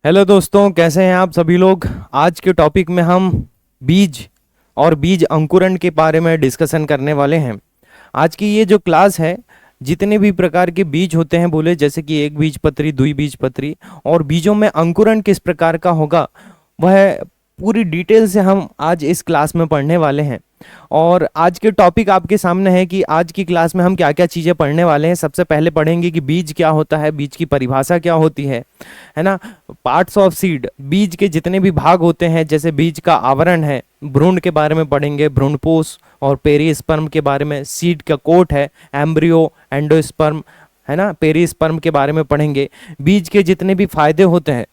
Hello दोस्तों, कैसे हैं आप सभी लोग। आज के टॉपिक में हम बीज और बीज अंकुरण के बारे में डिस्कशन करने वाले हैं। आज की ये जो क्लास है, जितने भी प्रकार के बीज होते हैं बोले, जैसे कि एक बीजपत्री, द्विबीजपत्री, और बीजों में अंकुरण किस प्रकार का होगा, वह पूरी डिटेल से हम आज इस क्लास में पढ़ने वाले हैं। और आज के टॉपिक आपके सामने है कि आज की क्लास में हम क्या क्या चीज़ें पढ़ने वाले हैं। सबसे पहले पढ़ेंगे कि बीज क्या होता है, बीज की परिभाषा क्या होती है ना। पार्ट्स ऑफ सीड, बीज के जितने भी भाग होते हैं, जैसे बीज का आवरण है, भ्रूण के बारे में पढ़ेंगे, भ्रूणपोष और पेरिस्पर्म के बारे में, सीड का कोट है, एम्ब्रियो, एंडोस्पर्म, है ना, पेरिस्पर्म के बारे में पढ़ेंगे। बीज के जितने भी फायदे होते हैं,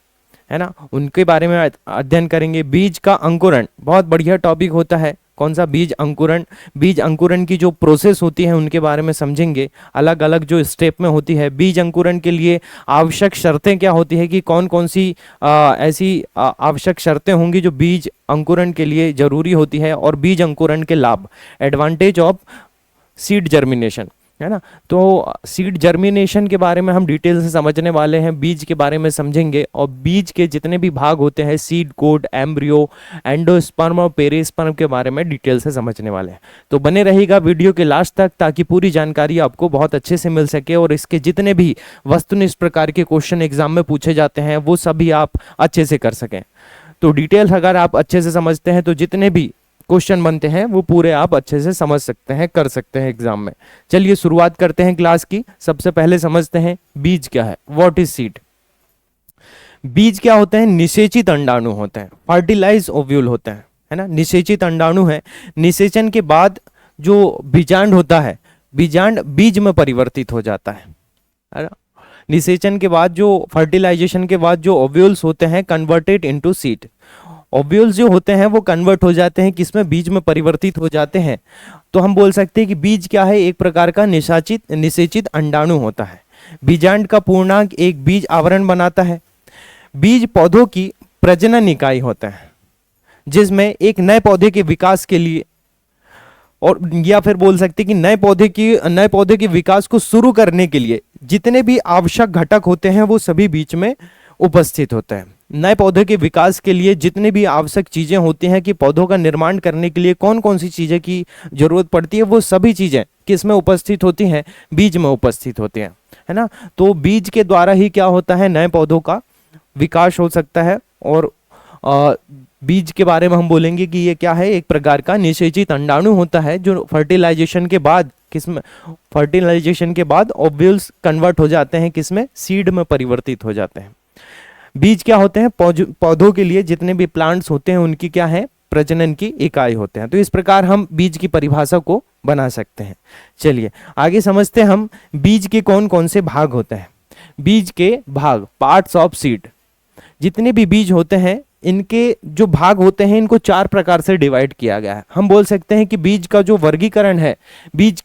है ना, उनके बारे में अध्ययन करेंगे। बीज का अंकुरण बहुत बढ़िया टॉपिक होता है। कौन सा? बीज अंकुरण। बीज अंकुरण की जो प्रोसेस होती है उनके बारे में समझेंगे, अलग अलग जो स्टेप में होती है। बीज अंकुरण के लिए आवश्यक शर्तें क्या होती है, कि कौन कौन सी ऐसी आवश्यक शर्तें होंगी जो बीज अंकुरण के लिए जरूरी होती है, और बीज अंकुरण के लाभ, एडवांटेज ऑफ सीड जर्मिनेशन, है ना। तो सीड जर्मिनेशन के बारे में हम डिटेल से समझने वाले हैं, बीज के बारे में समझेंगे, और बीज के जितने भी भाग होते हैं, सीड कोड, एम्ब्रियो, एंडोस्पर्म और पेरिस्पर्म के बारे में डिटेल से समझने वाले हैं। तो बने रहिएगा वीडियो के लास्ट तक, ताकि पूरी जानकारी आपको बहुत अच्छे से मिल सके, और इसके जितने भी वस्तुनिष्ठ प्रकार के क्वेश्चन एग्जाम में पूछे जाते हैं वो सभी आप अच्छे से कर सकें। तो डिटेल्स अगर आप अच्छे से समझते हैं तो जितने भी क्वेश्चन बनते हैं वो पूरे आप अच्छे से समझ सकते हैं, कर सकते हैं एग्जाम में। चलिए शुरुआत करते हैं क्लास की। सबसे पहले समझते हैं बीज क्या है, व्हाट इज सीड। बीज क्या होते हैं? निषेचित अंडाणु होते हैं, फर्टिलाइज ओव्यूल होते हैं, है ना। निषेचित अंडाणु है। निषेचन के बाद जो बीजांड होता है, बीजांड बीज में परिवर्तित हो जाता है ना। निषेचन के बाद जो फर्टिलाइजेशन के बाद जो ओव्यूल्स होते हैं, कन्वर्टेड इनटू सीड। ओव्यूल्स जो होते हैं वो कन्वर्ट हो जाते हैं किसमें? बीज में परिवर्तित हो जाते हैं। तो हम बोल सकते हैं कि बीज क्या है? एक प्रकार का निषेचित अंडाणु होता है। बीजांड का पूर्णांक एक बीज आवरण बनाता है। बीज पौधों की प्रजनन इकाई होता है, जिसमें एक नए पौधे के विकास के लिए, और या फिर बोल सकते हैं कि नए पौधे के विकास को शुरू करने के लिए जितने भी आवश्यक घटक होते हैं वो सभी बीज में उपस्थित होते हैं। नए पौधे के विकास के लिए जितने भी आवश्यक चीजें होती हैं, कि पौधों का निर्माण करने के लिए कौन कौन सी चीजें की जरूरत पड़ती है, वो सभी चीजें किस में उपस्थित होती हैं? बीज में उपस्थित होती हैं, है ना। तो बीज के द्वारा ही क्या होता है? नए पौधों का विकास हो सकता है। और बीज के बारे में हम बोलेंगे कि ये क्या है? एक प्रकार का निषेचित अंडाणु होता है, जो फर्टिलाइजेशन के बाद किसमें? फर्टिलाइजेशन के बाद ओव्यूल्स कन्वर्ट हो जाते हैं किसमें? सीड में परिवर्तित हो जाते हैं। बीज क्या होते हैं? पौधों के लिए जितने भी प्लांट्स होते हैं उनकी क्या है? प्रजनन की इकाई होते हैं। तो इस प्रकार हम बीज की परिभाषा को बना सकते हैं। चलिए आगे समझते हैं हम बीज के कौन कौन से भाग होते हैं। बीज के भाग, पार्ट्स ऑफ सीड। जितने भी बीज होते हैं, इनके जो भाग होते हैं, इनको 4 प्रकार से डिवाइड किया गया है। हम बोल सकते हैं कि बीज का जो वर्गीकरण है, बीज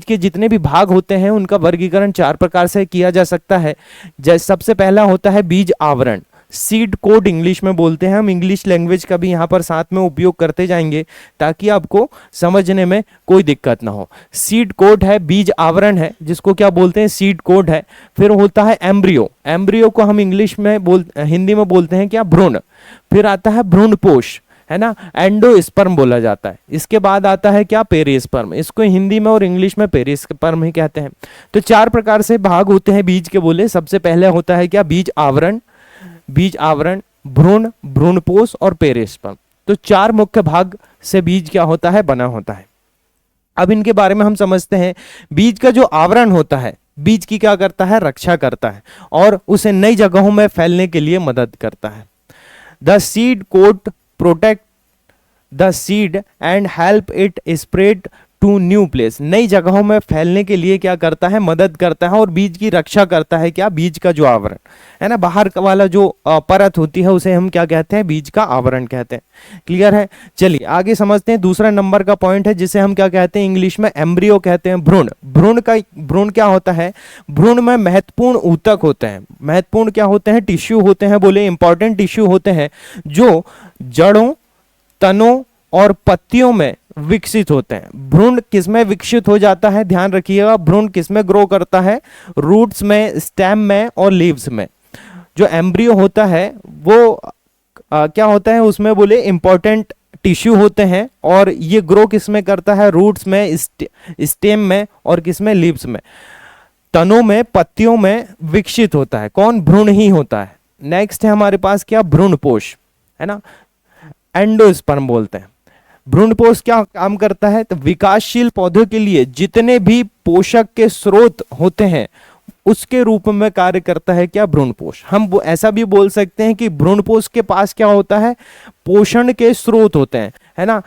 के जितने भी भाग होते हैं उनका वर्गीकरण 4 प्रकार से किया जा सकता है। जैसे सबसे पहला होता है बीज आवरण, सीड कोड इंग्लिश में बोलते हैं। हम इंग्लिश लैंग्वेज का भी यहाँ पर साथ में उपयोग करते जाएंगे, ताकि आपको समझने में कोई दिक्कत ना हो। सीड कोड है, बीज आवरण है, जिसको क्या बोलते हैं? सीड कोड है। फिर होता है एम्ब्रियो। एम्ब्रियो को हम इंग्लिश में हिंदी में बोलते हैं क्या? भ्रूण। फिर आता है भ्रूणपोष, है ना, एंडोस्पर्म बोला जाता है। इसके बाद आता है क्या? पेरिस्पर्म। इसको हिंदी में और इंग्लिश में पेरिस्पर्म ही कहते हैं। तो 4 प्रकार से भाग होते हैं बीज के बोले। सबसे पहले होता है क्या? बीज आवरण, भ्रूण, भ्रूणपोष और पेरिस्पर्म। तो 4 मुख्य भाग से बीज क्या होता है? बना होता है। अब इनके बारे में हम समझते हैं। बीज का जो आवरण होता है, बीज की क्या करता है? रक्षा करता है, और उसे नई जगहों में फैलने के लिए मदद करता है। The seed coat protect the seed and help it spread to new place. नई जगहों में फैलने के लिए क्या करता है? मदद करता है, और बीज की रक्षा करता है क्या? बीज का जो आवरण है ना, बाहर वाला जो परत होती है, उसे हम क्या कहते हैं? बीज का आवरण कहते हैं। क्लियर है? चलिए आगे समझते हैं। दूसरा नंबर का पॉइंट है, जिसे हम क्या कहते हैं? इंग्लिश में एम्ब्रियो कहते हैं। भ्रूण क्या होता है? भ्रूण में महत्वपूर्ण ऊतक होते हैं। महत्वपूर्ण क्या होते हैं? टिश्यू होते हैं, बोले इंपॉर्टेंट टिश्यू होते हैं, जो जड़ों, तनों और पत्तियों में विकसित होते हैं। भ्रूण किसमें विकसित हो जाता है, ध्यान रखिएगा, भ्रूण किसमें ग्रो करता है, रूट्स में, स्टेम में और लीव्स में। जो एम्ब्रियो होता है वो क्या होता है उसमें बोले इंपॉर्टेंट टिश्यू होते हैं, और ये ग्रो किसमें करता है, रूट्स में, स्टेम में और किसमें, लीव्स में, तनों में, पत्तियों में विकसित होता है। कौन, भ्रूण ही होता है। नेक्स्ट है हमारे पास क्या, भ्रूणपोष, है ना, एंडोस्पर्म बोलते हैं। भ्रूणपोष क्या काम करता है, तो विकासशील पौधों के लिए जितने भी पोषक के स्रोत होते हैं उसके रूप में कार्य करता है क्या, भ्रूणपोष। हम ऐसा भी बोल सकते हैं कि भ्रूणपोष के पास क्या होता है, पोषण के स्रोत होते हैं, है ना।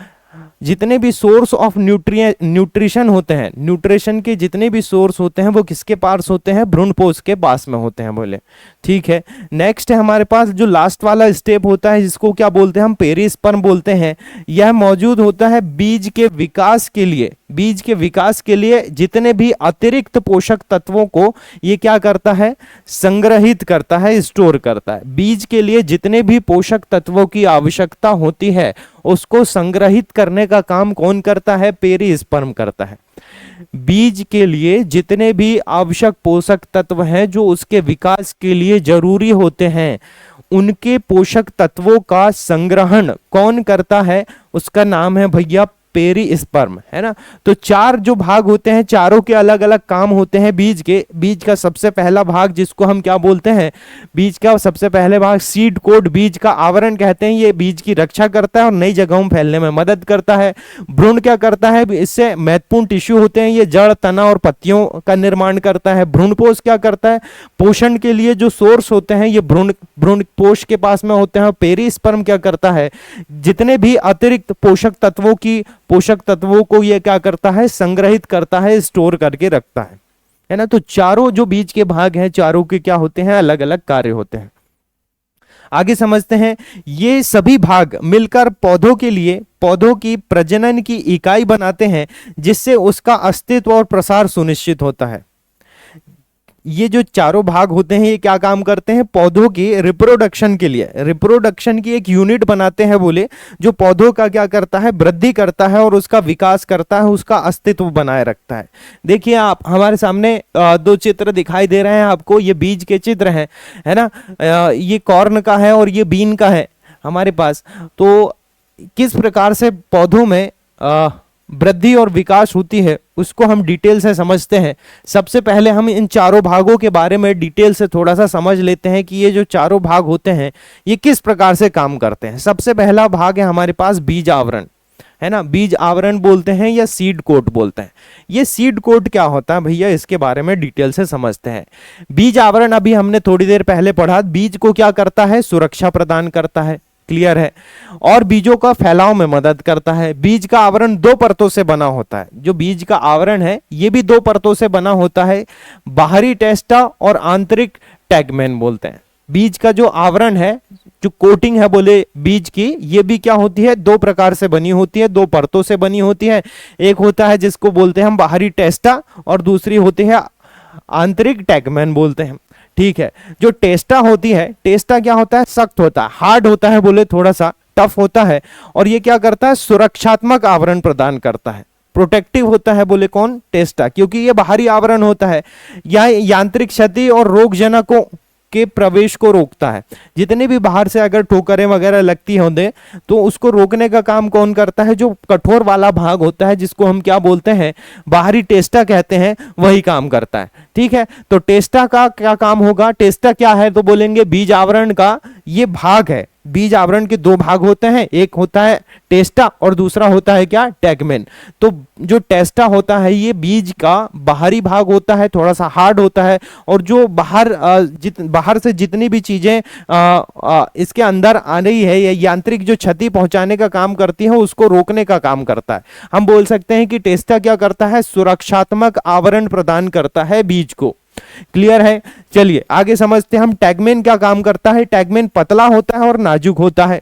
जितने भी सोर्स ऑफ न्यूट्रिशन होते हैं, न्यूट्रिशन के जितने भी सोर्स होते हैं वो किसके पास होते हैं, भ्रूणपोष के पास में होते हैं, बोले ठीक है। नेक्स्ट है हमारे पास जो लास्ट वाला स्टेप होता है जिसको क्या बोलते हैं हम, पेरिस्पर्म बोलते हैं। यह मौजूद होता है बीज के विकास के लिए। बीज के विकास के लिए जितने भी अतिरिक्त पोषक तत्वों को ये क्या करता है, संग्रहित करता है, स्टोर करता है। बीज के लिए जितने भी पोषक तत्वों की आवश्यकता होती है उसको संग्रहित करने का काम कौन करता है, पेरिस्पर्म करता है। बीज के लिए जितने भी आवश्यक पोषक तत्व हैं जो उसके विकास के लिए जरूरी होते हैं, उनके पोषक तत्वों का संग्रहण कौन करता है, उसका नाम है भैया पेरिस्पर्म, है ना। तो चार जो भाग होते हैं, चारों के अलग अलग काम होते हैं बीज के। बीज का सबसे पहला भाग जिसको हम क्या बोलते हैं, बीज का सबसे पहले भाग सीड कोट, बीज का आवरण कहते हैं। ये बीज की रक्षा करता है और नई जगहों में फैलने में मदद करता है। भ्रूण क्या करता है, इससे महत्वपूर्ण टिश्यू होते हैं, ये जड़, तना और पत्तियों का निर्माण करता है। भ्रूणपोष क्या करता है, पोषण के लिए जो सोर्स होते हैं ये भ्रूणपोष के पास में होते हैं। पेरिस्पर्म क्या करता है, जितने भी अतिरिक्त पोषक तत्वों को ये क्या करता है, संग्रहित करता है, स्टोर करके रखता है ना। तो चारों जो बीज के भाग हैं, चारों के क्या होते हैं, अलग अलग कार्य होते हैं। आगे समझते हैं, ये सभी भाग मिलकर पौधों के लिए, पौधों की प्रजनन की इकाई बनाते हैं जिससे उसका अस्तित्व और प्रसार सुनिश्चित होता है। ये जो चारों भाग होते हैं ये क्या काम करते हैं, पौधों की रिप्रोडक्शन के लिए, रिप्रोडक्शन की एक यूनिट बनाते हैं, बोले जो पौधों का क्या करता है, वृद्धि करता है और उसका विकास करता है, उसका अस्तित्व बनाए रखता है। देखिए आप हमारे सामने दो चित्र दिखाई दे रहे हैं आपको, ये बीज के चित्र हैं, है ना। ये कॉर्न का है और ये बीन का है हमारे पास। तो किस प्रकार से पौधों में वृद्धि और विकास होती है उसको हम डिटेल से समझते हैं। सबसे पहले हम इन चारों भागों के बारे में डिटेल से थोड़ा सा समझ लेते हैं कि ये जो चारों भाग होते हैं ये किस प्रकार से काम करते हैं। सबसे पहला भाग है हमारे पास बीज आवरण, है ना। बीज आवरण बोलते हैं या सीड कोट बोलते हैं। ये सीड कोट क्या होता है भैया, इसके बारे में डिटेल से समझते हैं। बीज आवरण अभी हमने थोड़ी देर पहले पढ़ा, बीज को क्या करता है, सुरक्षा प्रदान करता है, क्लियर है, और बीजों का फैलाव में मदद करता है। बीज का आवरण दो परतों से बना होता है। जो बीज का आवरण है ये भी दो परतों से बना होता है, बाहरी टेस्टा और आंतरिक टैगमेन बोलते हैं। बीज का जो आवरण है, जो कोटिंग है बोले बीज की, ये भी क्या होती है, दो प्रकार से बनी होती है, दो परतों से बनी होती है। एक होता है जिसको बोलते हैं हम बाहरी टेस्टा और दूसरी होती है आंतरिक टैगमेन बोलते हैं, ठीक है। जो टेस्टा होती है, टेस्टा क्या होता है, सख्त होता है, हार्ड होता है, बोले थोड़ा सा टफ होता है, और ये क्या करता है, सुरक्षात्मक आवरण प्रदान करता है, प्रोटेक्टिव होता है, बोले कौन, टेस्टा, क्योंकि ये बाहरी आवरण होता है। यह यांत्रिक क्षति और रोगजनकों के प्रवेश को रोकता है। जितने भी बाहर से अगर ठोकरें वगैरह लगती होंगे तो उसको रोकने का काम कौन करता है, जो कठोर वाला भाग होता है जिसको हम क्या बोलते हैं, बाहरी टेस्टा कहते हैं, वही काम करता है, ठीक है। तो टेस्टा का क्या काम होगा, टेस्टा क्या है तो बोलेंगे बीज आवरण का ये भाग है। बीज आवरण के दो भाग होते हैं, एक होता है टेस्टा और दूसरा होता है क्या, टैगमेन। तो जो टेस्टा होता है ये बीज का बाहरी भाग होता है, थोड़ा सा हार्ड होता है, और जो बाहर से जितनी भी चीजें इसके अंदर आ रही है, या यांत्रिक जो क्षति पहुंचाने का काम करती है उसको रोकने का काम करता है। हम बोल सकते हैं कि टेस्टा क्या करता है, सुरक्षात्मक आवरण प्रदान करता है बीज को, क्लियर है। चलिए आगे समझते हैं हम, टैगमेन क्या काम करता है। टैगमेन पतला होता है और नाजुक होता है,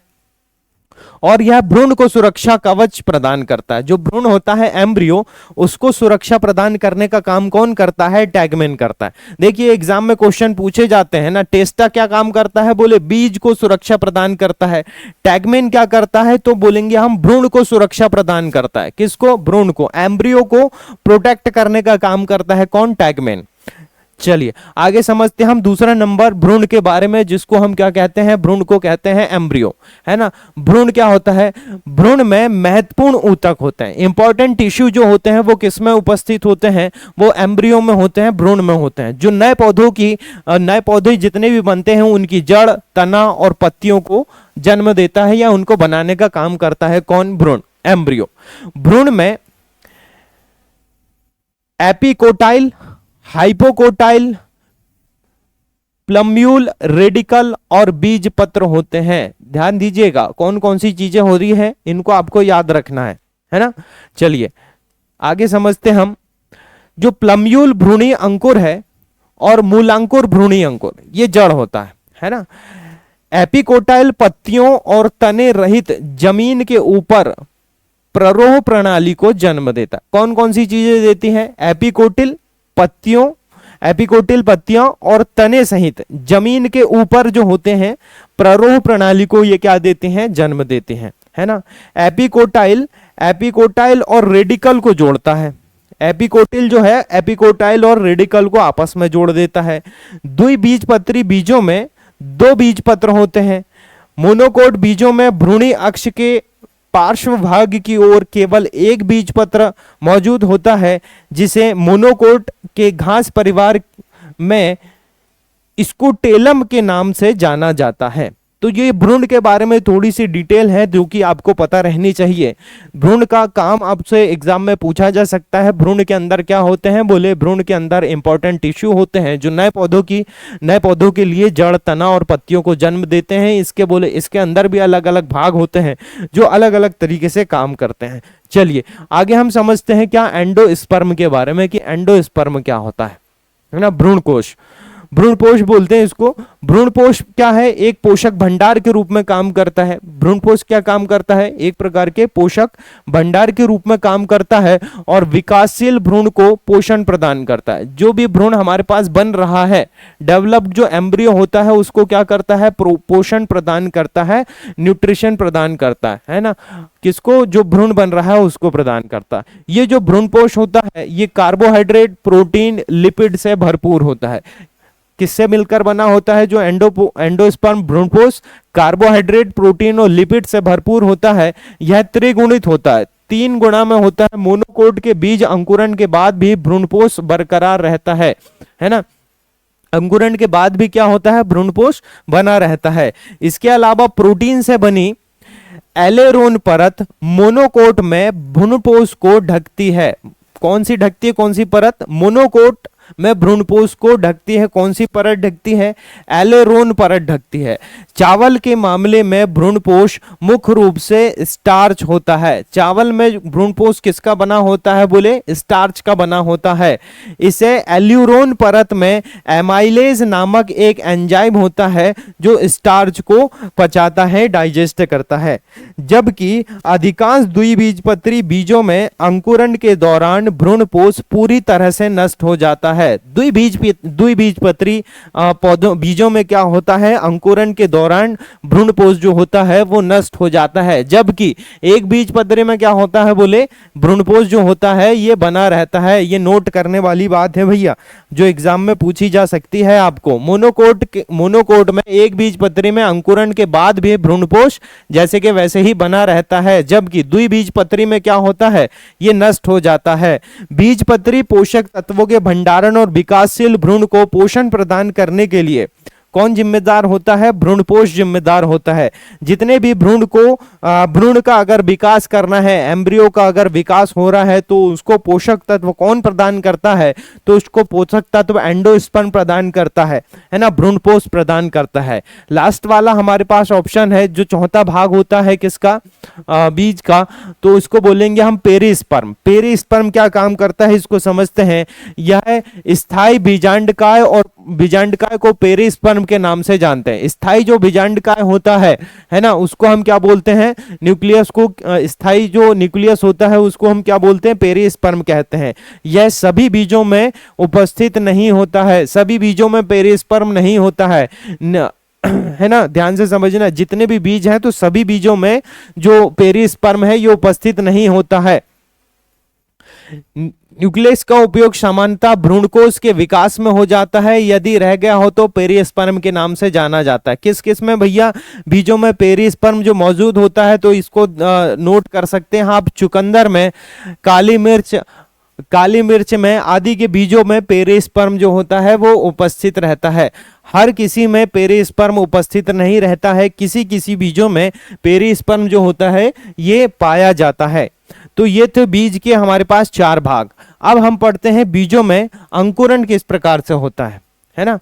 और यह भ्रूण को सुरक्षा कवच प्रदान करता है। जो भ्रूण होता है एम्ब्रियो, उसको सुरक्षा प्रदान करने का काम कौन करता है? टैगमेन करता है। देखिए एग्जाम में क्वेश्चन पूछे जाते हैं ना, टेस्टा क्या काम करता है? बोले बीज को सुरक्षा प्रदान करता है। टैगमेन क्या करता है? तो बोलेंगे हम भ्रूण को सुरक्षा प्रदान करता है। किसको? भ्रूण को, एम्ब्रियो को प्रोटेक्ट करने का काम करता है कौन? टैगमेन। चलिए आगे समझते हैं हम दूसरा नंबर भ्रूण के बारे में, जिसको हम क्या कहते हैं? भ्रूण को कहते हैं एम्ब्रियो, है ना। भ्रूण क्या होता है? भ्रूण में महत्वपूर्ण ऊतक होते हैं, इंपॉर्टेंट टिश्यू जो होते हैं वो किस में उपस्थित होते हैं? वो एम्ब्रियो में होते हैं, भ्रूण में होते हैं। जो नए पौधे जितने भी बनते हैं उनकी जड़, तना और पत्तियों को जन्म देता है या उनको बनाने का काम करता है कौन? भ्रूण, एम्ब्रियो। भ्रूण में एपिकोटाइल, हाइपोकोटाइल, प्लम्यूल, रेडिकल और बीज पत्र होते हैं। ध्यान दीजिएगा कौन कौन सी चीजें हो रही है, इनको आपको याद रखना है ना। चलिए आगे समझते हम। जो प्लम्यूल भ्रूणी अंकुर है और मूलांकुर भ्रूणी अंकुर, ये जड़ होता है ना। एपिकोटाइल पत्तियों और तने रहित जमीन के ऊपर प्ररोह प्रणाली को जन्म देता है। कौन कौन सी चीजें देती हैं? एपिकोटिल पत्तियां और तने सहित जमीन के ऊपर जो होते हैं प्ररोह प्रणाली को ये क्या देते हैं? जन्म देते हैं, है ना। एपिकोटाइल और रेडिकल को जोड़ता है। एपिकोटिल जो है एपिकोटाइल और रेडिकल को आपस में जोड़ देता है। द्विबीजपत्री बीजों में 2 बीज पत्र होते हैं। मोनोकोट बीजों में भ्रूणी अक्ष के पार्श्व भाग की ओर केवल एक बीज पत्र मौजूद होता है, जिसे मोनोकोट के घास परिवार में स्कूटेलम के नाम से जाना जाता है। तो ये भ्रूण के बारे में थोड़ी सी डिटेल है जो कि आपको पता रहनी चाहिए। भ्रूण का काम आपसे एग्जाम में पूछा जा सकता है। भ्रूण के अंदर क्या होते हैं? बोले भ्रूण के अंदर इंपॉर्टेंट टिश्यू होते हैं जो नए पौधों के लिए जड़, तना और पत्तियों को जन्म देते हैं। इसके अंदर भी अलग अलग भाग होते हैं जो अलग अलग तरीके से काम करते हैं। चलिए आगे हम समझते हैं क्या एंडोस्पर्म के बारे में, कि एंडोस्पर्म क्या होता है ना। भ्रूणपोष बोलते हैं इसको। भ्रूणपोष क्या है? एक पोषक भंडार के रूप में काम करता है। भ्रूणपोष क्या काम करता है? एक प्रकार के पोषक भंडार के रूप में काम करता है और विकासशील भ्रूण को पोषण प्रदान करता है। जो भी भ्रूण हमारे पास बन रहा है, डेवलप्ड जो एम्ब्रियो होता है, उसको क्या करता है? पोषण प्रदान करता है, न्यूट्रिशन प्रदान करता है ना। किसको? जो भ्रूण बन रहा है उसको प्रदान करता है। ये जो भ्रूणपोष होता है ये कार्बोहाइड्रेट, प्रोटीन, लिपिड से भरपूर होता है। किससे मिलकर बना होता है? जो एंडोस्पर्म भ्रूणपोष कार्बोहाइड्रेट, प्रोटीन और लिपिड से भरपूर होता है। यह त्रिगुणित होता है, 3 गुणा में होता है। मोनोकोट के बीज अंकुरण के बाद भी भ्रूणपोष बरकरार रहता है ना। अंकुरण के बाद भी क्या होता है? भ्रूणपोष बना रहता है। इसके अलावा प्रोटीन से बनी एलेरोन परत मोनोकोट में भ्रूणपोष को ढकती है। कौन सी ढकती है? कौन सी परत? मोनोकोट में भ्रूणपोष को ढकती है। कौन सी परत ढकती है? एलेरोन परत ढकती है। चावल के मामले में भ्रूणपोष मुख्य रूप से स्टार्च होता है। चावल में भ्रूणपोष किसका बना होता है? बोले स्टार्च का बना होता है। इसे एल्यूरोन परत में एमाइलेज नामक एक एंजाइम होता है जो स्टार्च को पचाता है, डाइजेस्ट करता है। जबकि अधिकांश द्विबीजपत्री बीजों में अंकुरण के दौरान भ्रूणपोष पूरी तरह से नष्ट हो जाता है। द्विबीजपत्री बीजों में क्या होता है? अंकुरण के दौरान भ्रूणपोष जो होता है वो नष्ट हो जाता है। जबकि एक बीजपत्री में क्या होता है? बोले भ्रूणपोष जो होता है ये बना रहता है। ये नोट करने वाली बात है भैया, जो एग्जाम में पूछी जा सकती है आपको। मोनोकोट में एक बीजपत्री में अंकुरण के बाद भी भ्रूणपोष जैसे कि वैसे ही बना रहता है। जबकि द्विबीजपत्री में क्या होता है? ये नष्ट हो जाता है। बीजपत्री पोषक तत्वों के भंडारण और विकासशील भ्रूण को पोषण प्रदान करने के लिए कौन जिम्मेदार होता है? भ्रूणपोष जिम्मेदार होता है। जितने भी भ्रूण का अगर विकास करना है, एम्ब्रियो का अगर विकास हो रहा है, तो उसको पोषक तत्व कौन प्रदान करता है? तो उसको पोषक तत्व एंडोस्पर्म प्रदान करता है ना, भ्रूणपोष प्रदान करता है। लास्ट वाला हमारे पास ऑप्शन है जो चौथा भाग होता है किसका? बीज का, तो इसको बोलेंगे हम पेरिस्पर्म। पेरिस्पर्म क्या काम करता है इसको समझते हैं। यह स्थायी बीजांडकाय और बीजांडकाय को पेरिस्पर्म के नाम से जानते हैं। स्थायी जो बीजांडकाय होता है ना, उसको हम क्या बोलते हैं, न्यूक्लियस को, स्थायी जो न्यूक्लियस होता है उसको हम क्या बोलते हैं, पेरिस्पर्म कहते हैं। यह सभी बीजों में उपस्थित नहीं होता है, सभी बीजों में पेरिस्पर्म नहीं होता है है ना, ध्यान से समझना, जितने भी बीज हैं तो सभी बीजों में जो पेरिस्पर्म है ये उपस्थित नहीं होता है। न्यूक्लियस का उपयोग सामान्यतः भ्रूणकोश के विकास में हो जाता है, यदि रह गया हो तो पेरिस्पर्म के नाम से जाना जाता है। किस किस में भैया, बीजों में पेरिस्पर्म जो मौजूद होता है, तो इसको नोट कर सकते हैं आप, चुकंदर में, काली मिर्च में आदि के बीजों में पेरिस्पर्म जो होता है वो उपस्थित रहता है। हर किसी में पेरिस्पर्म उपस्थित नहीं रहता है, किसी किसी बीजों में पेरिस्पर्म जो होता है ये पाया जाता है। तो ये थे बीज के हमारे पास 4 भाग। अब हम पढ़ते हैं बीजों में अंकुरण किस प्रकार से होता है ना।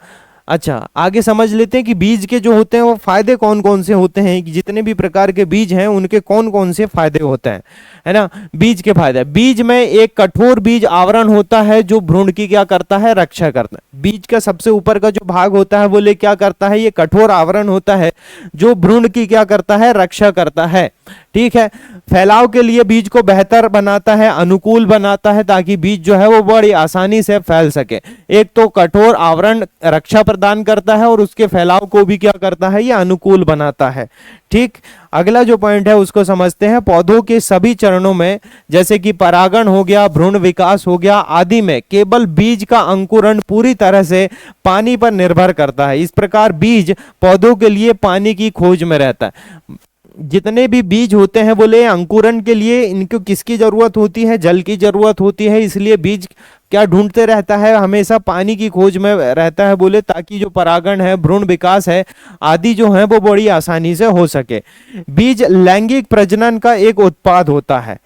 अच्छा, आगे समझ लेते हैं कि बीज के जो होते हैं वो फायदे कौन कौन से होते हैं, कि जितने भी प्रकार के बीज हैं उनके कौन कौन से फायदे होते हैं, है ना। बीज के फायदे, बीज में एक कठोर बीज आवरण होता है जो भ्रूण की क्या करता है, रक्षा करता है। बीज का सबसे ऊपर का जो भाग होता है बोले क्या करता है, ये कठोर आवरण होता है जो भ्रूण की क्या करता है, रक्षा करता है। ठीक है, फैलाव के लिए बीज को बेहतर बनाता है, अनुकूल बनाता है, ताकि बीज जो है वो बड़ी आसानी से फैल सके। एक तो कठोर आवरण रक्षा प्रदान करता है और उसके फैलाव को भी क्या करता है, ये अनुकूल बनाता है। ठीक, अगला जो पॉइंट है उसको समझते हैं। पौधों के सभी चरणों में, जैसे कि परागण हो गया, भ्रूण विकास हो गया आदि में, केवल बीज का अंकुरण पूरी तरह से पानी पर निर्भर करता है। इस प्रकार बीज पौधों के लिए पानी की खोज में रहता है। जितने भी बीज होते हैं बोले अंकुरण के लिए इनको किसकी जरूरत होती है, जल की जरूरत होती है। इसलिए बीज क्या ढूंढते रहता है, हमेशा पानी की खोज में रहता है बोले, ताकि जो परागण है, भ्रूण विकास है आदि जो है वो बड़ी आसानी से हो सके। बीज लैंगिक प्रजनन का एक उत्पाद होता है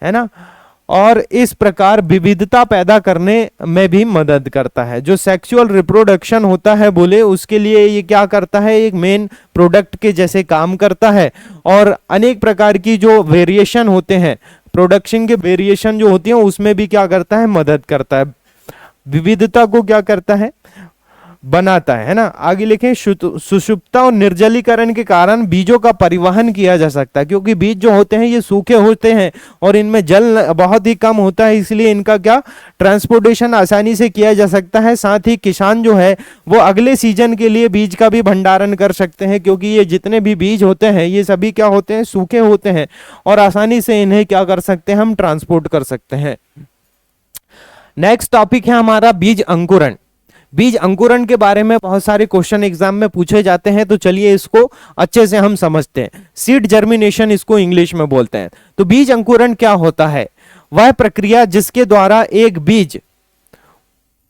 ना, और इस प्रकार विविधता पैदा करने में भी मदद करता है। जो सेक्सुअल रिप्रोडक्शन होता है बोले, उसके लिए ये क्या करता है, एक मेन प्रोडक्ट के जैसे काम करता है। और अनेक प्रकार की जो वेरिएशन होते हैं, प्रोडक्शन के वेरिएशन जो होती है उसमें भी क्या करता है, मदद करता है, विविधता को क्या करता है, बनाता है ना। आगे लिखें, सुषुप्तता और निर्जलीकरण के कारण बीजों का परिवहन किया जा सकता है, क्योंकि बीज जो होते हैं ये सूखे होते हैं और इनमें जल बहुत ही कम होता है, इसलिए इनका क्या ट्रांसपोर्टेशन आसानी से किया जा सकता है। साथ ही किसान जो है वो अगले सीजन के लिए बीज का भी भंडारण कर सकते हैं, क्योंकि ये जितने भी बीज होते हैं ये सभी क्या होते हैं, सूखे होते हैं और आसानी से इन्हें क्या कर सकते हैं, हम ट्रांसपोर्ट कर सकते हैं। नेक्स्ट टॉपिक है हमारा बीज अंकुरण। बीज अंकुरण के बारे में बहुत सारे क्वेश्चन एग्जाम में पूछे जाते हैं, तो चलिए इसको अच्छे से हम समझते हैं। सीड जर्मिनेशन इसको इंग्लिश में बोलते हैं। तो बीज अंकुरण क्या होता है, वह प्रक्रिया जिसके द्वारा एक बीज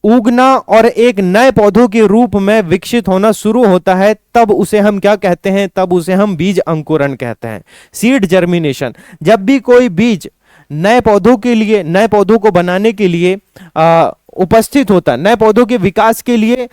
उगना और एक नए पौधों के रूप में विकसित होना शुरू होता है, तब उसे हम क्या कहते हैं, तब उसे हम बीज अंकुरण कहते हैं। सीड जर्मिनेशन, जब भी कोई बीज नए पौधों के लिए, नए पौधों को बनाने के लिए उपस्थित होता है, नए पौधों के विकास के लिए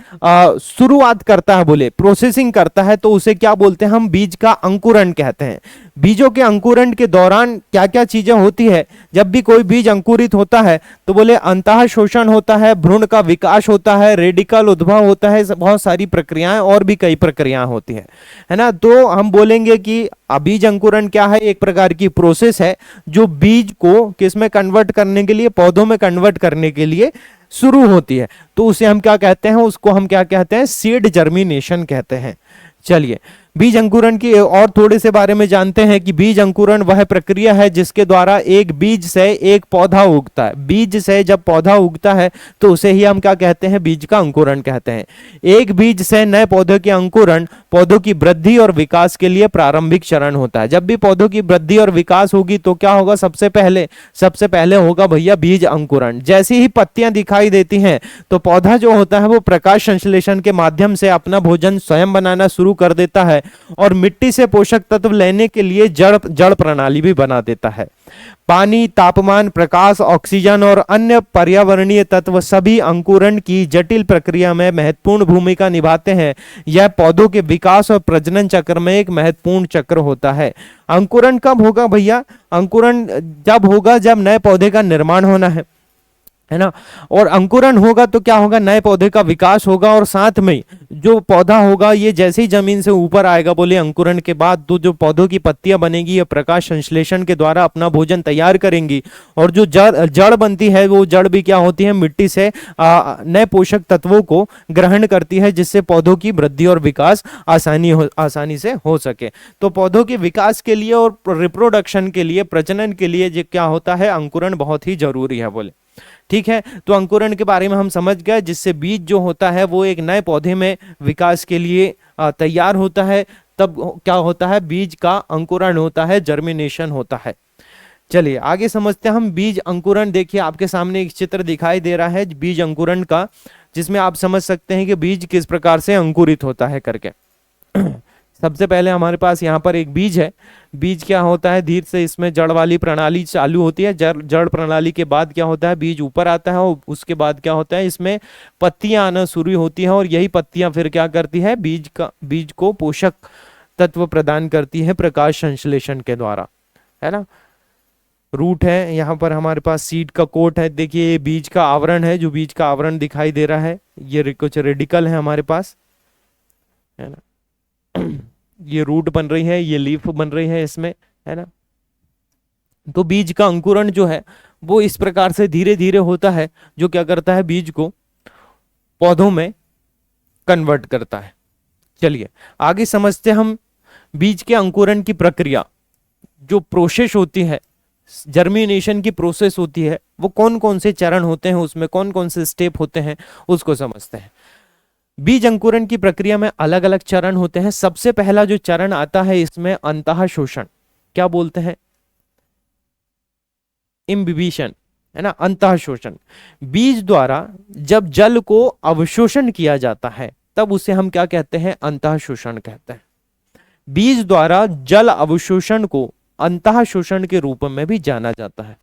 शुरुआत करता है बोले, प्रोसेसिंग करता है, तो उसे क्या बोलते हैं, हम बीज का अंकुरण कहते हैं। बीजों के अंकुरण के दौरान क्या क्या चीजें होती है, जब भी कोई बीज अंकुरित होता है तो बोले अंतः शोषण होता है, भ्रूण का विकास होता है, रेडिकल उद्भव होता है, बहुत सारी प्रक्रियाएं और भी कई प्रक्रियाएं होती है ना। तो हम बोलेंगे कि बीज अंकुरण क्या है, एक प्रकार की प्रोसेस है जो बीज को किस में कन्वर्ट करने के लिए, पौधों में कन्वर्ट करने के लिए शुरू होती है। तो उसे हम क्या कहते हैं, उसको हम क्या कहते हैं, सीड जर्मिनेशन कहते हैं। चलिए बीज अंकुरण की और थोड़े से बारे में जानते हैं कि बीज अंकुरण वह प्रक्रिया है जिसके द्वारा एक बीज से एक पौधा उगता है। बीज से जब पौधा उगता है तो उसे ही हम क्या कहते हैं, बीज का अंकुरण कहते हैं। एक बीज से नए पौधे के अंकुरण पौधों की वृद्धि और विकास के लिए प्रारंभिक चरण होता है। जब भी पौधों की वृद्धि और विकास होगी तो क्या होगा, सबसे पहले होगा भैया बीज अंकुरण। जैसी ही पत्तियां दिखाई देती हैं तो पौधा जो होता है वो प्रकाश संश्लेषण के माध्यम से अपना भोजन स्वयं बनाना शुरू कर देता है और मिट्टी से पोषक तत्व लेने के लिए जड़ प्रणाली भी बना देता है। पानी, तापमान, प्रकाश, ऑक्सीजन और अन्य पर्यावरणीय तत्व सभी अंकुरण की जटिल प्रक्रिया में महत्वपूर्ण भूमिका निभाते हैं। यह पौधों के विकास और प्रजनन चक्र में एक महत्वपूर्ण चक्र होता है। अंकुरण कब होगा भैया, अंकुरण जब होगा जब नए पौधे का निर्माण होना है है ना। और अंकुरण होगा तो क्या होगा, नए पौधे का विकास होगा, और साथ में जो पौधा होगा ये जैसे ही जमीन से ऊपर आएगा, बोले अंकुरण के बाद, तो जो पौधों की पत्तियां बनेगी ये प्रकाश संश्लेषण के द्वारा अपना भोजन तैयार करेंगी, और जो जड़ जड़ बनती है वो जड़ भी क्या होती है, मिट्टी से नए पोषक तत्वों को ग्रहण करती है, जिससे पौधों की वृद्धि और विकास आसानी से हो सके। तो पौधों के विकास के लिए और रिप्रोडक्शन के लिए, प्रजनन के लिए जो क्या होता है, अंकुरण बहुत ही जरूरी है बोले। ठीक है, तो अंकुरण के बारे में हम समझ गए, जिससे बीज जो होता है वो एक नए पौधे में विकास के लिए तैयार होता है। तब क्या होता है, बीज का अंकुरण होता है, जर्मिनेशन होता है। चलिए आगे समझते हैं हम बीज अंकुरण। देखिए आपके सामने एक चित्र दिखाई दे रहा है बीज अंकुरण का, जिसमें आप समझ सकते हैं कि बीज किस प्रकार से अंकुरित होता है करके। सबसे पहले हमारे पास यहाँ पर एक बीज है। बीज क्या होता है, धीरे से इसमें जड़ वाली प्रणाली चालू होती है। जड़ प्रणाली के बाद क्या होता है, बीज ऊपर आता है, और उसके बाद क्या होता है, इसमें पत्तियां आना शुरू होती हैं, और यही पत्तियां फिर क्या करती है, बीज को पोषक तत्व प्रदान करती है प्रकाश संश्लेषण के द्वारा, है ना। रूट है, यहाँ पर हमारे पास सीड का कोट है। देखिए ये बीज का आवरण है, जो बीज का आवरण दिखाई दे रहा है, ये कुछ रेडिकल है हमारे पास, है ना। ये रूट बन रही है, ये लीफ बन रही है इसमें, है ना। तो बीज का अंकुरण जो है वो इस प्रकार से धीरे धीरे होता है, जो क्या करता है, बीज को पौधों में कन्वर्ट करता है। चलिए आगे समझते हम बीज के अंकुरण की प्रक्रिया, जो प्रोसेस होती है, जर्मिनेशन की प्रोसेस होती है, वो कौन कौन से चरण होते हैं, उसमें कौन कौन से स्टेप होते हैं, उसको समझते हैं। बीज अंकुरण की प्रक्रिया में अलग अलग चरण होते हैं। सबसे पहला जो चरण आता है इसमें अंतः शोषण, क्या बोलते हैं, इम्बिबिशन, है ना, अंतः शोषण। बीज द्वारा जब जल को अवशोषण किया जाता है तब उसे हम क्या कहते हैं, अंतः शोषण कहते हैं। बीज द्वारा जल अवशोषण को अंतः शोषण के रूप में भी जाना जाता है।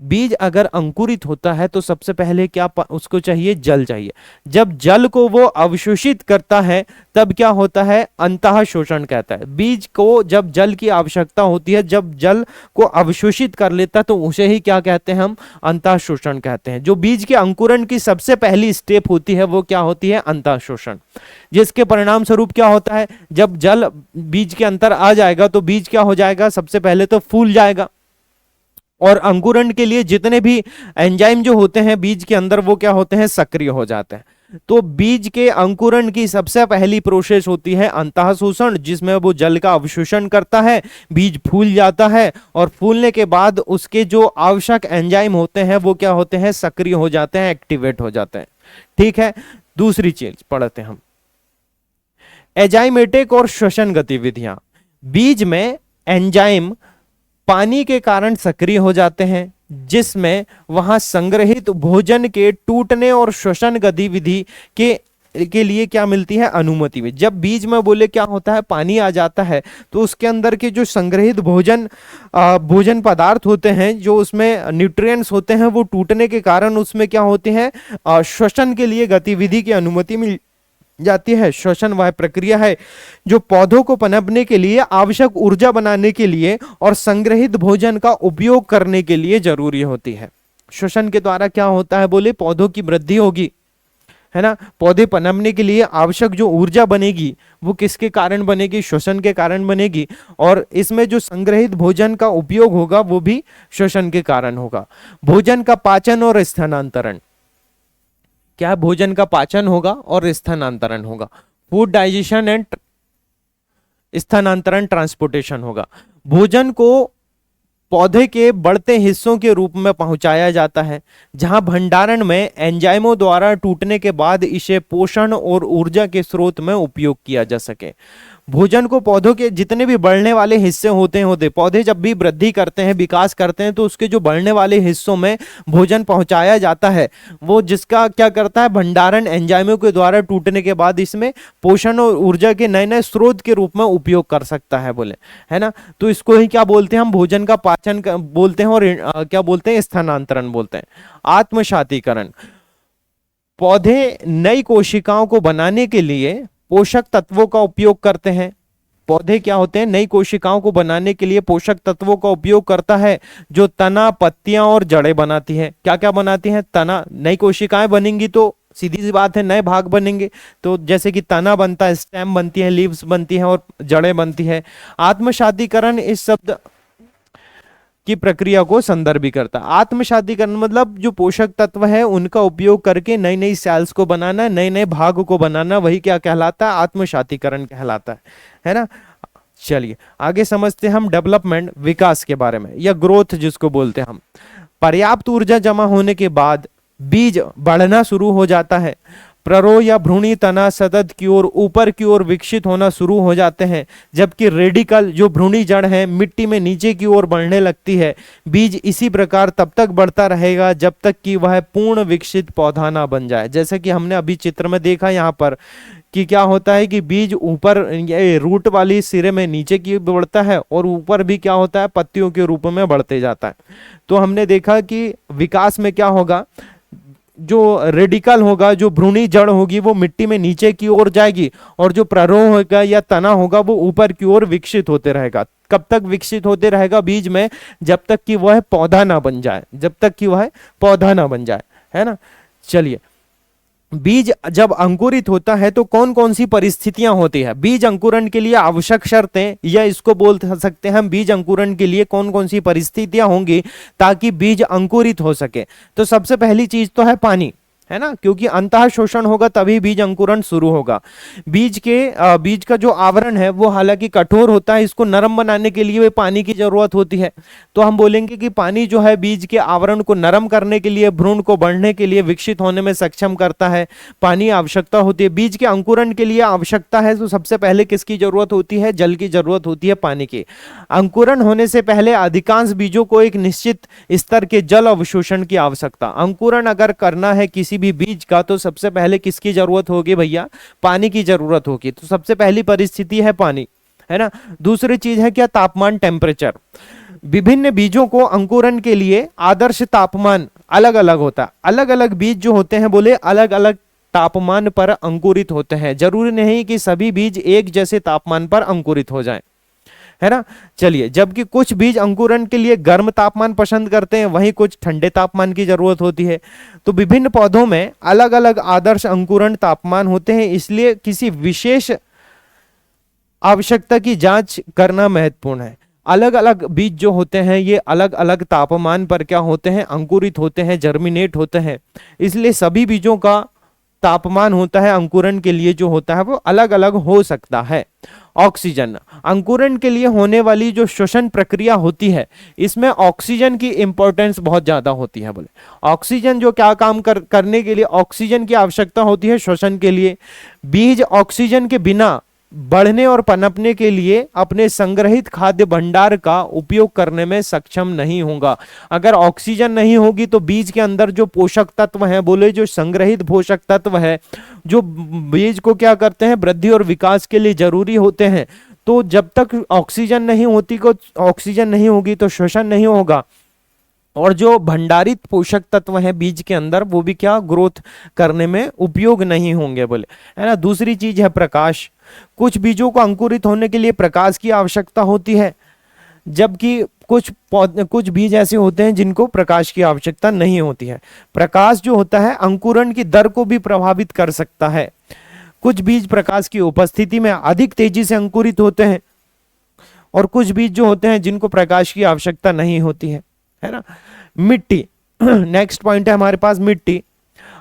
बीज अगर अंकुरित होता है तो सबसे पहले क्या उसको चाहिए, जल चाहिए। जब जल को वो अवशोषित करता है तब क्या होता है, अंतः शोषण कहता है। बीज को जब जल की आवश्यकता होती है, जब जल को अवशोषित कर लेता है तो उसे ही क्या कहते हैं, हम अंतः शोषण कहते हैं। जो बीज के अंकुरण की सबसे पहली स्टेप होती है वो क्या होती है, अंतः शोषण। जिसके परिणाम स्वरूप क्या होता है, जब जल बीज के अंदर आ जाएगा तो बीज क्या हो जाएगा, सबसे पहले तो फूल जाएगा, और अंकुरण के लिए जितने भी एंजाइम जो होते हैं बीज के अंदर वो क्या होते हैं, सक्रिय हो जाते हैं। तो बीज के अंकुरण की सबसे पहली प्रोसेस होती है अंतः शोषण, जिसमें वो जल का अवशोषण करता है, बीज फूल जाता है, और फूलने के बाद उसके जो आवश्यक एंजाइम होते हैं वो क्या होते हैं, सक्रिय हो जाते हैं, एक्टिवेट हो जाते हैं। ठीक है, दूसरी चीज पढ़ते हैं हम, एंजाइमेटिक और श्वसन गतिविधियां। बीज में एंजाइम पानी के कारण सक्रिय हो जाते हैं, जिसमें वहां संग्रहित भोजन के टूटने और श्वसन गतिविधि के लिए क्या मिलती है, अनुमति में। जब बीज में बोले क्या होता है, पानी आ जाता है तो उसके अंदर के जो संग्रहित भोजन पदार्थ होते हैं, जो उसमें न्यूट्रिएंट्स होते हैं, वो टूटने के कारण उसमें क्या होते हैं, श्वसन के लिए गतिविधि की अनुमति मिल जाती है। श्वसन वह प्रक्रिया है जो पौधों को पनपने के लिए, आवश्यक ऊर्जा बनाने के लिए और संग्रहित भोजन का उपयोग करने के लिए जरूरी होती है। श्वसन के द्वारा क्या होता है, बोले पौधों की वृद्धि होगी, है ना। पौधे पनपने के लिए आवश्यक जो ऊर्जा बनेगी वो किसके कारण बनेगी, श्वसन के कारण बनेगी, और इसमें जो संग्रहित भोजन का उपयोग होगा वो भी श्वसन के कारण होगा। भोजन का पाचन और स्थानांतरण, क्या भोजन का पाचन होगा और स्थानांतरण होगा, फूड डाइजेशन एंड स्थानांतरण, ट्रांसपोर्टेशन होगा। भोजन को पौधे के बढ़ते हिस्सों के रूप में पहुंचाया जाता है, जहां भंडारण में एंजाइमों द्वारा टूटने के बाद इसे पोषण और ऊर्जा के स्रोत में उपयोग किया जा सके। भोजन को पौधों के जितने भी बढ़ने वाले हिस्से होते पौधे जब भी वृद्धि करते हैं, विकास करते हैं, तो उसके जो बढ़ने वाले हिस्सों में भोजन पहुंचाया जाता है, वो जिसका क्या करता है, भंडारण एंजाइमों के द्वारा टूटने के बाद इसमें पोषण और ऊर्जा के नए नए स्रोत के रूप में उपयोग कर सकता है, बोले, है ना। तो इसको ही क्या बोलते हैं हम, भोजन का पाचन बोलते हैं, और क्या बोलते हैं, स्थानांतरण बोलते हैं। आत्मसातीकरण, पौधे नई कोशिकाओं को बनाने के लिए पोषक तत्वों का उपयोग करते हैं। पौधे क्या होते हैं, नई कोशिकाओं को बनाने के लिए पोषक तत्वों का उपयोग करता है, जो तना, पत्तियां और जड़ें बनाती है। क्या क्या बनाती हैं? तना, नई कोशिकाएं बनेंगी तो सीधी सी बात है नए भाग बनेंगे, तो जैसे कि तना बनता है, स्टेम बनती है, लीव्स बनती हैं और जड़ें बनती है। आत्मशादीकरण इस शब्द की प्रक्रिया को संदर्भित करता है। आत्मशादीकरण मतलब जो पोषक तत्व है उनका उपयोग करके नई नई सेल्स को बनाना, नए नए भाग को बनाना, वही क्या कहलाता है? आत्मशादीकरण कहलाता है ना। चलिए आगे समझते हैं हम डेवलपमेंट, विकास के बारे में, या ग्रोथ जिसको बोलते हैं हम। पर्याप्त ऊर्जा जमा होने के बाद बीज बढ़ना शुरू हो जाता है। प्ररो या भ्रूणी तना सतत की ओर ऊपर की ओर विकसित होना शुरू हो जाते हैं, जबकि रेडिकल जो भ्रूणी जड़ है मिट्टी में नीचे की ओर बढ़ने लगती है। बीज इसी प्रकार तब तक बढ़ता रहेगा जब तक कि वह पूर्ण विकसित पौधा ना बन जाए। जैसे कि हमने अभी चित्र में देखा यहाँ पर कि क्या होता है कि बीज ऊपर रूट वाली सिरे में नीचे की बढ़ता है और ऊपर भी क्या होता है, पत्तियों के रूप में बढ़ते जाता है। तो हमने देखा कि विकास में क्या होगा, जो रेडिकल होगा, जो भ्रूणी जड़ होगी वो मिट्टी में नीचे की ओर जाएगी, और जो प्ररोह होगा या तना होगा वो ऊपर की ओर विकसित होते रहेगा। कब तक विकसित होते रहेगा बीज में? जब तक कि वह पौधा ना बन जाए, जब तक कि वह पौधा ना बन जाए, है ना। चलिए, बीज जब अंकुरित होता है तो कौन कौन सी परिस्थितियां होती है? बीज अंकुरण के लिए आवश्यक शर्तें, या इसको बोल सकते हैं हम बीज अंकुरण के लिए कौन कौन सी परिस्थितियां होंगी ताकि बीज अंकुरित हो सके। तो सबसे पहली चीज तो है पानी, है ना, क्योंकि अंतः शोषण होगा तभी बीज अंकुरण शुरू होगा। बीज का जो आवरण है वो हालांकि कठोर होता है, इसको नरम बनाने के लिए पानी की जरूरत होती है। तो हम बोलेंगे कि पानी जो है बीज के आवरण को नरम करने के लिए, भ्रूण को बढ़ने के लिए, विकसित होने में सक्षम करता है। पानी आवश्यकता होती है बीज के अंकुरण के लिए, आवश्यकता है तो सबसे पहले किसकी जरूरत होती है? जल की जरूरत होती है, पानी की। अंकुरण होने से पहले अधिकांश बीजों को एक निश्चित स्तर के जल अवशोषण की आवश्यकता। अंकुरण अगर करना है किसी भी बीज का तो सबसे पहले किसकी जरूरत होगी भैया? पानी की जरूरत होगी। तो सबसे पहली परिस्थिति है पानी, है ना। दूसरी चीज है क्या? तापमान, टेम्परेचर। विभिन्न बीजों को अंकुरण के लिए आदर्श तापमान अलग अलग होता है। अलग अलग बीज जो होते हैं बोले अलग अलग तापमान पर अंकुरित होते हैं। जरूरी नहीं कि सभी बीज एक जैसे तापमान पर अंकुरित हो जाएं, है ना। चलिए, जबकि कुछ बीज अंकुरण के लिए गर्म तापमान पसंद करते हैं, वहीं कुछ ठंडे तापमान की जरूरत होती है। तो विभिन्न पौधों में अलग अलग आदर्श अंकुरण तापमान होते हैं, इसलिए किसी विशेष आवश्यकता की जांच करना महत्वपूर्ण है। अलग अलग बीज जो होते हैं ये अलग अलग तापमान पर क्या होते हैं? अंकुरित होते हैं, जर्मिनेट होते हैं। इसलिए सभी बीजों का तापमान होता है अंकुरण के लिए जो होता है वो अलग अलग हो सकता है। ऑक्सीजन, अंकुरण के लिए होने वाली जो श्वसन प्रक्रिया होती है इसमें ऑक्सीजन की इंपॉर्टेंस बहुत ज्यादा होती है। बोले ऑक्सीजन जो क्या काम करने के लिए ऑक्सीजन की आवश्यकता होती है? श्वसन के लिए। बीज ऑक्सीजन के बिना बढ़ने और पनपने के लिए अपने संग्रहित खाद्य भंडार का उपयोग करने में सक्षम नहीं होगा। अगर ऑक्सीजन नहीं होगी तो बीज के अंदर जो पोषक तत्व हैं, बोले जो संग्रहित पोषक तत्व है, जो बीज को क्या करते हैं? वृद्धि और विकास के लिए जरूरी होते हैं। तो जब तक ऑक्सीजन नहीं होगी तो श्वसन नहीं होगा, और जो भंडारित पोषक तत्व है बीज के अंदर वो भी क्या ग्रोथ करने में उपयोग नहीं होंगे, बोले, है ना। दूसरी चीज है प्रकाश। कुछ बीजों को अंकुरित होने के लिए प्रकाश की आवश्यकता होती है, जबकि कुछ बीज ऐसे होते हैं जिनको प्रकाश की आवश्यकता नहीं होती है। प्रकाश जो होता है अंकुरण की दर को भी प्रभावित कर सकता है। कुछ बीज प्रकाश की उपस्थिति में अधिक तेजी से अंकुरित होते हैं, और कुछ बीज जो होते हैं जिनको प्रकाश की आवश्यकता नहीं होती है ना। मिट्टी, नेक्स्ट पॉइंट है हमारे पास मिट्टी।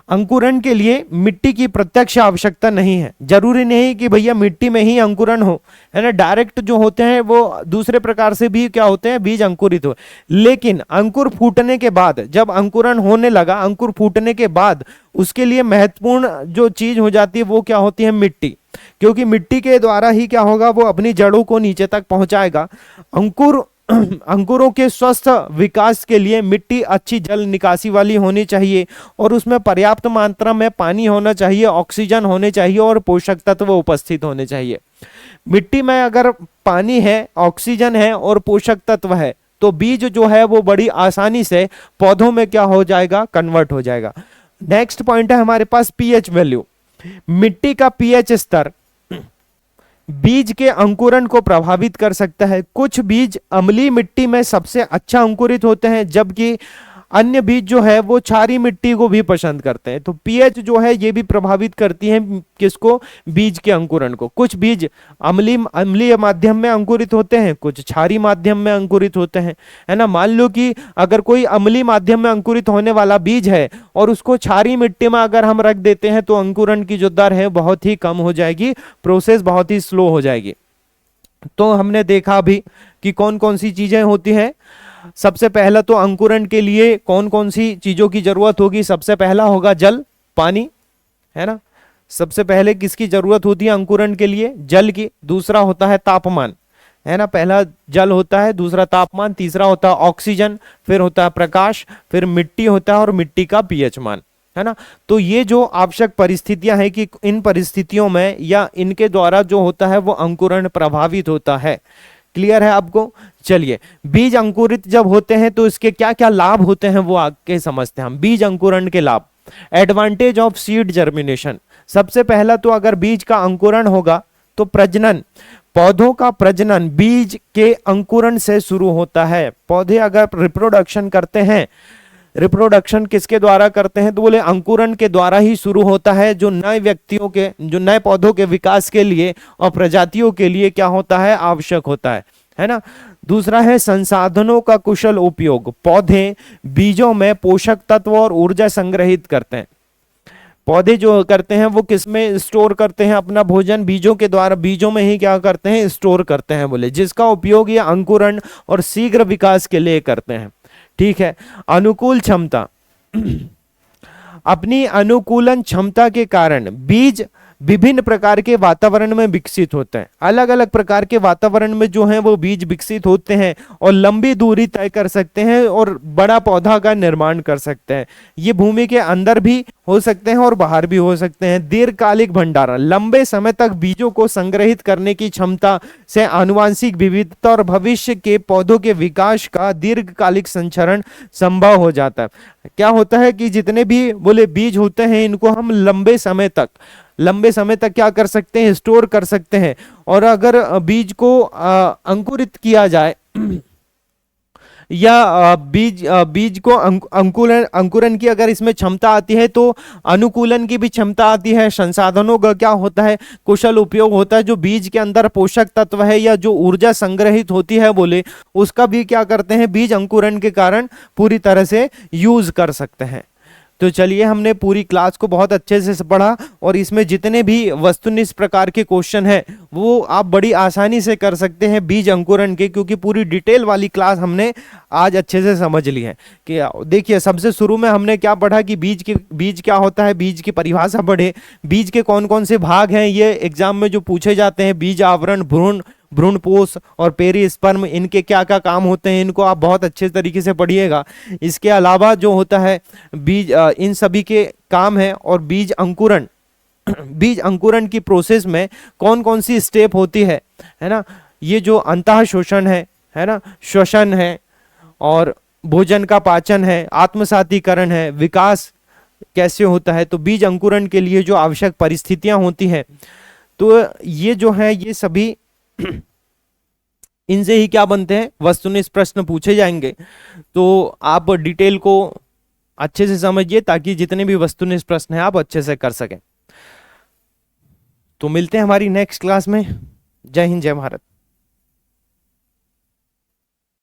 अंकुरण के लिए मिट्टी की प्रत्यक्ष आवश्यकता नहीं है। जरूरी नहीं कि भैया मिट्टी में ही अंकुरण हो, है ना। डायरेक्ट जो होते हैं वो दूसरे प्रकार से भी क्या होते हैं? बीज अंकुरित हो। लेकिन अंकुर फूटने के बाद, जब अंकुरण होने लगा, अंकुर फूटने के बाद उसके लिए महत्वपूर्ण जो चीज हो जाती है वो क्या होती है? मिट्टी। क्योंकि मिट्टी के द्वारा ही क्या होगा? वो अपनी जड़ों को नीचे तक पहुंचाएगा। अंकुरों के स्वस्थ विकास के लिए मिट्टी अच्छी जल निकासी वाली होनी चाहिए, और उसमें पर्याप्त मात्रा में पानी होना चाहिए, ऑक्सीजन होने चाहिए, और पोषक तत्व उपस्थित होने चाहिए। मिट्टी में अगर पानी है, ऑक्सीजन है और पोषक तत्व है तो बीज जो है वो बड़ी आसानी से पौधों में क्या हो जाएगा? कन्वर्ट हो जाएगा। नेक्स्ट पॉइंट है हमारे पास पीएच वैल्यू। मिट्टी का पीएच स्तर बीज के अंकुरण को प्रभावित कर सकता है। कुछ बीज अम्लीय मिट्टी में सबसे अच्छा अंकुरित होते हैं, जबकि अन्य बीज जो है वो क्षारीय मिट्टी को भी पसंद करते हैं। तो पीएच जो है ये भी प्रभावित करती है किसको, बीज के अंकुरण को। कुछ बीज अम्लीय माध्यम में अंकुरित होते हैं, कुछ क्षारीय माध्यम में अंकुरित होते हैं, है ना। मान लो कि अगर कोई अम्लीय माध्यम में अंकुरित होने वाला बीज है और उसको क्षारीय मिट्टी में अगर हम रख देते हैं तो अंकुरण की जो दर है बहुत ही कम हो जाएगी, प्रोसेस बहुत ही स्लो हो जाएगी। तो हमने देखा अभी कि कौन कौन सी चीजें होती हैं। सबसे पहला तो अंकुरण के लिए कौन कौन सी चीजों की जरूरत होगी, सबसे पहला होगा जल, पानी, है ना। सबसे पहले किसकी जरूरत होती है अंकुरण के लिए, जल की। दूसरा होता है तापमान, है ना। पहला जल होता है, दूसरा तापमान, तीसरा होता है ऑक्सीजन, फिर होता है प्रकाश, फिर मिट्टी होता है और मिट्टी का पीएच मान, है ना। तो ये जो आवश्यक परिस्थितियां हैं कि इन परिस्थितियों में या इनके द्वारा जो होता है वो अंकुरण प्रभावित होता है। क्लियर है आपको। चलिए, बीज अंकुरित जब होते हैं तो इसके क्या क्या लाभ होते हैं वो आगे समझते हैं हम। बीज अंकुरण के लाभ, एडवांटेज ऑफ सीड जर्मिनेशन। सबसे पहला तो अगर बीज का अंकुरण होगा तो प्रजनन, पौधों का प्रजनन बीज के अंकुरण से शुरू होता है। पौधे अगर रिप्रोडक्शन करते हैं, रिप्रोडक्शन किसके द्वारा करते हैं तो बोले अंकुरण के द्वारा ही शुरू होता है, जो नए व्यक्तियों के, जो नए पौधों के विकास के लिए और प्रजातियों के लिए क्या होता है, आवश्यक होता है ना। दूसरा है संसाधनों का कुशल उपयोग। पौधे बीजों में पोषक तत्व और ऊर्जा संग्रहित करते हैं। पौधे जो करते हैं वो किसमें स्टोर करते हैं अपना भोजन, बीजों के द्वारा, बीजों में ही क्या करते हैं, स्टोर करते हैं बोले, जिसका उपयोग ये अंकुरण और शीघ्र विकास के लिए करते हैं। ठीक है। अनुकूल क्षमता, अपनी अनुकूलन क्षमता के कारण बीज विभिन्न प्रकार के वातावरण में विकसित होते हैं। अलग अलग प्रकार के वातावरण में जो है वो बीज विकसित होते हैं और लंबी दूरी तय कर सकते हैं और बड़ा पौधा का निर्माण कर सकते हैं। ये भूमि के अंदर भी हो सकते हैं और बाहर भी हो सकते हैं। दीर्घकालिक भंडारण, लंबे समय तक बीजों को संग्रहित करने की क्षमता से आनुवांशिक विविधता और भविष्य के पौधों के विकास का दीर्घकालिक संचरण संभव हो जाता है। क्या होता है कि जितने भी बोले बीज होते हैं इनको हम लंबे समय तक क्या कर सकते हैं, स्टोर कर सकते हैं। और अगर बीज को अंकुरित किया जाए या बीज को अंकुरण की अगर इसमें क्षमता आती है तो अनुकूलन की भी क्षमता आती है। संसाधनों का क्या होता है, कुशल उपयोग होता है। जो बीज के अंदर पोषक तत्व है या जो ऊर्जा संग्रहित होती है बोले, उसका भी क्या करते हैं, बीज अंकुरण के कारण पूरी तरह से यूज कर सकते हैं। तो चलिए, हमने पूरी क्लास को बहुत अच्छे से पढ़ा और इसमें जितने भी वस्तुनिष्ठ प्रकार के क्वेश्चन हैं वो आप बड़ी आसानी से कर सकते हैं बीज अंकुरण के, क्योंकि पूरी डिटेल वाली क्लास हमने आज अच्छे से समझ ली है। कि देखिए, सबसे शुरू में हमने क्या पढ़ा कि बीज क्या होता है, बीज की परिभाषा पढ़े, बीज के कौन कौन से भाग हैं ये एग्जाम में जो पूछे जाते हैं, बीज आवरण, भ्रूणपोष और पेरिस्पर्म, इनके क्या क्या काम होते हैं, इनको आप बहुत अच्छे तरीके से पढ़िएगा। इसके अलावा जो होता है बीज, इन सभी के काम है। और बीज अंकुरण की प्रोसेस में कौन कौन सी स्टेप होती है ना। ये जो अंतः शोषण है ना, श्वसन है और भोजन का पाचन है, आत्मसातीकरण है, विकास कैसे होता है। तो बीज अंकुरण के लिए जो आवश्यक परिस्थितियां होती हैं, तो ये जो है ये सभी इनसे ही क्या बनते हैं, वस्तुनिष्ठ प्रश्न पूछे जाएंगे। तो आप डिटेल को अच्छे से समझिए ताकि जितने भी वस्तुनिष्ठ प्रश्न हैं आप अच्छे से कर सकें। तो मिलते हैं हमारी नेक्स्ट क्लास में। जय हिंद, जय भारत।